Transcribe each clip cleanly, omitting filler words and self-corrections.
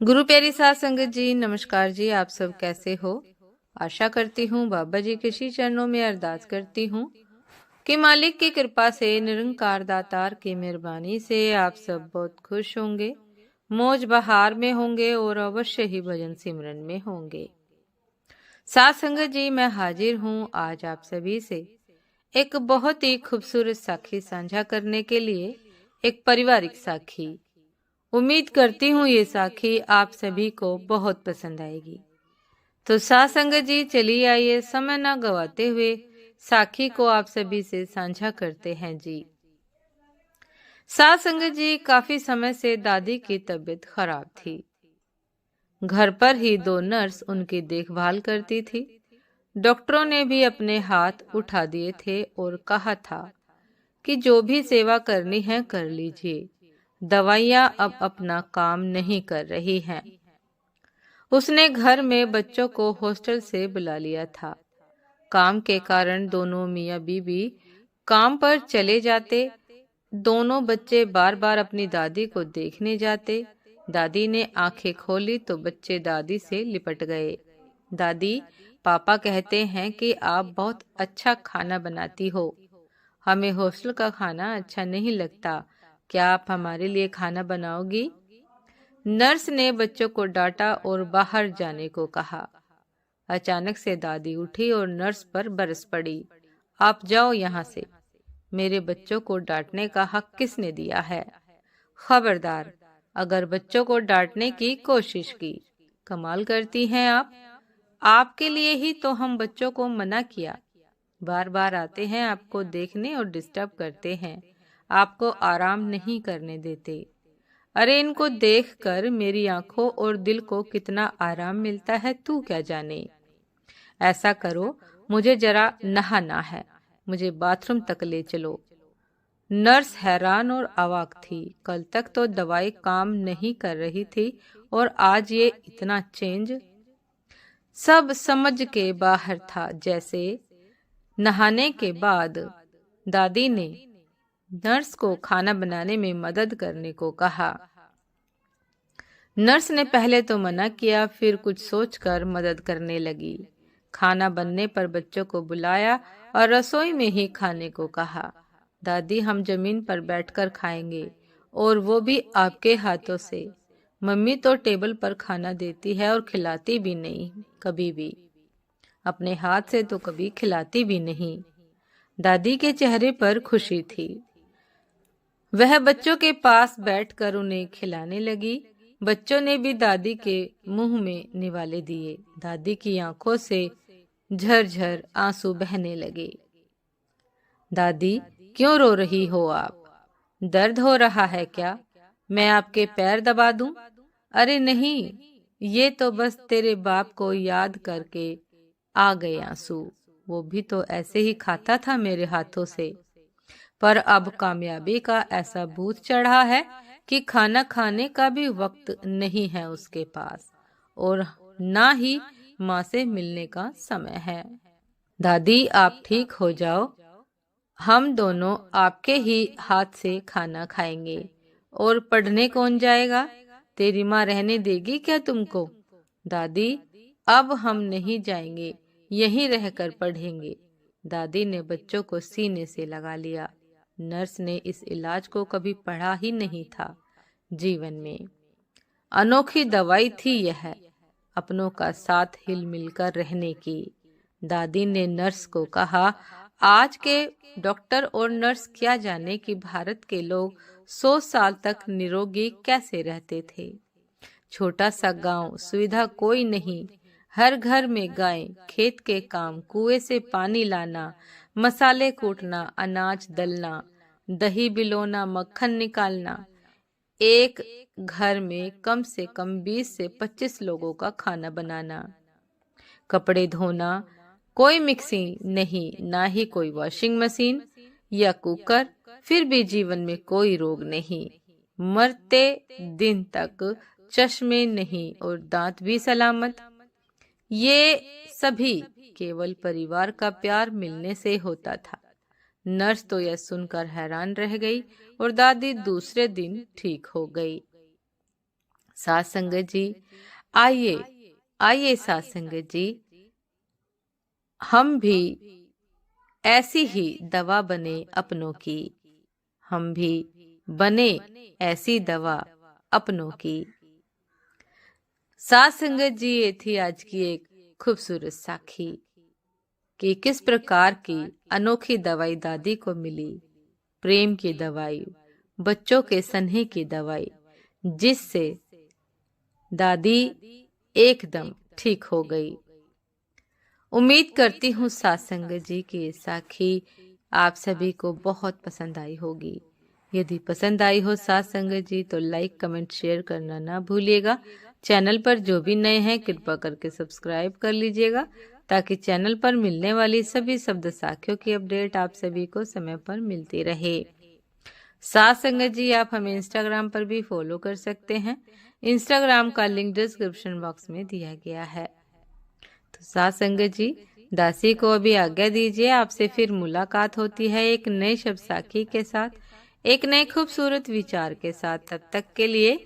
गुरु प्यारी साध संगत जी, नमस्कार जी। आप सब कैसे हो? आशा करती हूँ बाबा जी के श्री चरणों में अरदास करती हूँ कि मालिक की कृपा से, निरंकार दातार की मेहरबानी से आप सब बहुत खुश होंगे, मौज बहार में होंगे और अवश्य ही भजन सिमरन में होंगे। साध संगत जी, मैं हाजिर हूँ आज आप सभी से एक बहुत ही खूबसूरत साखी साझा करने के लिए, एक पारिवारिक साखी। उम्मीद करती हूँ ये साखी आप सभी को बहुत पसंद आएगी। तो साथ संगत जी, चलिए आइए समय ना गवाते हुए साखी को आप सभी से साझा करते हैं जी। साथ संगत जी, काफी समय से दादी की तबीयत खराब थी। घर पर ही 2 नर्स उनकी देखभाल करती थी। डॉक्टरों ने भी अपने हाथ उठा दिए थे और कहा था कि जो भी सेवा करनी है कर लीजिए, दवाइयाँ अब अपना काम नहीं कर रही हैं। उसने घर में बच्चों को हॉस्टल से बुला लिया था। काम के कारण दोनों मियाँ बीवी काम पर चले जाते। दोनों बच्चे बार बार अपनी दादी को देखने जाते। दादी ने आंखें खोली तो बच्चे दादी से लिपट गए। दादी, पापा कहते हैं कि आप बहुत अच्छा खाना बनाती हो। हमें हॉस्टल का खाना अच्छा नहीं लगता। क्या आप हमारे लिए खाना बनाओगी? नर्स ने बच्चों को डांटा और बाहर जाने को कहा। अचानक से दादी उठी और नर्स पर बरस पड़ी। आप जाओ यहाँ से। मेरे बच्चों को डांटने का हक किसने दिया है? खबरदार, अगर बच्चों को डांटने की कोशिश की। कमाल करती हैं आप। आपके लिए ही तो हम बच्चों को मना किया। बार बार आते हैं आपको देखने और डिस्टर्ब करते हैं। आपको आराम नहीं करने देते। अरे, इनको देखकर मेरी आंखों और दिल को कितना आराम मिलता है तू क्या जाने। ऐसा करो, मुझे जरा नहाना है, मुझे बाथरूम तक ले चलो। नर्स हैरान और अवाक थी। कल तक तो दवाई काम नहीं कर रही थी और आज ये इतना चेंज। सब समझ के बाहर था। जैसे नहाने के बाद दादी ने नर्स को खाना बनाने में मदद करने को कहा। नर्स ने पहले तो मना किया, फिर कुछ सोचकर मदद करने लगी। खाना बनने पर बच्चों को बुलाया और रसोई में ही खाने को कहा। दादी, हम जमीन पर बैठकर खाएंगे और वो भी आपके हाथों से। मम्मी तो टेबल पर खाना देती है और खिलाती भी नहीं कभी भी। अपने हाथ से तो कभी खिलाती भी नहीं। दादी के चेहरे पर खुशी थी। वह बच्चों के पास बैठकर उन्हें खिलाने लगी। बच्चों ने भी दादी के मुंह में निवाले दिए। दादी की आंखों से झरझर आंसू बहने लगे। दादी, क्यों रो रही हो आप? दर्द हो रहा है क्या? मैं आपके पैर दबा दूं? अरे नहीं, ये तो बस तेरे बाप को याद करके आ गए आंसू। वो भी तो ऐसे ही खाता था मेरे हाथों से, पर अब कामयाबी का ऐसा भूत चढ़ा है कि खाना खाने का भी वक्त नहीं है उसके पास, और ना ही माँ से मिलने का समय है। दादी, आप ठीक हो जाओ, हम दोनों आपके ही हाथ से खाना खाएंगे। और पढ़ने कौन जाएगा? तेरी माँ रहने देगी क्या तुमको? दादी, अब हम नहीं जाएंगे, यहीं रहकर पढ़ेंगे। दादी ने बच्चों को सीने से लगा लिया। नर्स ने इस इलाज को कभी पढ़ा ही नहीं था जीवन में। अनोखी दवाई थी यह, अपनों का साथ हिल मिलकर रहने की। दादी ने नर्स को कहा, आज के डॉक्टर और नर्स क्या जाने कि भारत के लोग 100 साल तक निरोगी कैसे रहते थे। छोटा सा गांव, सुविधा कोई नहीं, हर घर में गाय, खेत के काम, कुएं से पानी लाना, मसाले कूटना, अनाज दलना, दही बिलोना, मक्खन निकालना। एक घर में कम से कम 20 से 25 लोगों का खाना बनाना, कपड़े धोना, कोई मिक्सी नहीं, ना ही कोई वॉशिंग मशीन या कुकर, फिर भी जीवन में कोई रोग नहीं। मरते दिन तक चश्मे नहीं और दांत भी सलामत। ये सभी केवल परिवार का प्यार मिलने से होता था। नर्स तो यह सुनकर हैरान रह गई और दादी दूसरे दिन ठीक हो गई। साथ संगत जी आइए आइए साथ संगत जी, हम भी ऐसी ही दवा बने अपनों की, हम भी बने ऐसी दवा अपनों की। साथ संगत जी ये थी आज की एक खूबसूरत साखी कि किस प्रकार की अनोखी दवाई दादी को मिली, प्रेम की दवाई, बच्चों के स्नेह की दवाई, जिससे दादी एकदम ठीक हो गई। उम्मीद करती हूँ साथ संगत जी की ये साखी आप सभी को बहुत पसंद आई होगी। यदि पसंद आई हो साथ संगत जी तो लाइक कमेंट शेयर करना ना भूलिएगा। चैनल पर जो भी नए हैं कृपा करके सब्सक्राइब कर लीजिएगा ताकि चैनल पर मिलने वाली सभी शब्द साखियों की अपडेट आप सभी को समय पर मिलती रहे। साथ संगत जी आप हमें इंस्टाग्राम पर भी फॉलो कर सकते हैं। इंस्टाग्राम का लिंक डिस्क्रिप्शन बॉक्स में दिया गया है। तो साथ संगत जी दासी को अभी आज्ञा दीजिए, आपसे फिर मुलाकात होती है एक नए शब्द साखी के साथ, एक नए खूबसूरत विचार के साथ। तब तक के लिए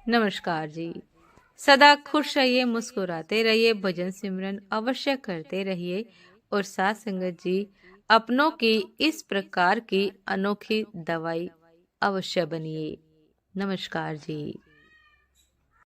नमस्कार जी। सदा खुश रहिए, मुस्कुराते रहिए, भजन सिमरन अवश्य करते रहिए और साथ संगत जी अपनों की इस प्रकार की अनोखी दवाई अवश्य बनिए। नमस्कार जी।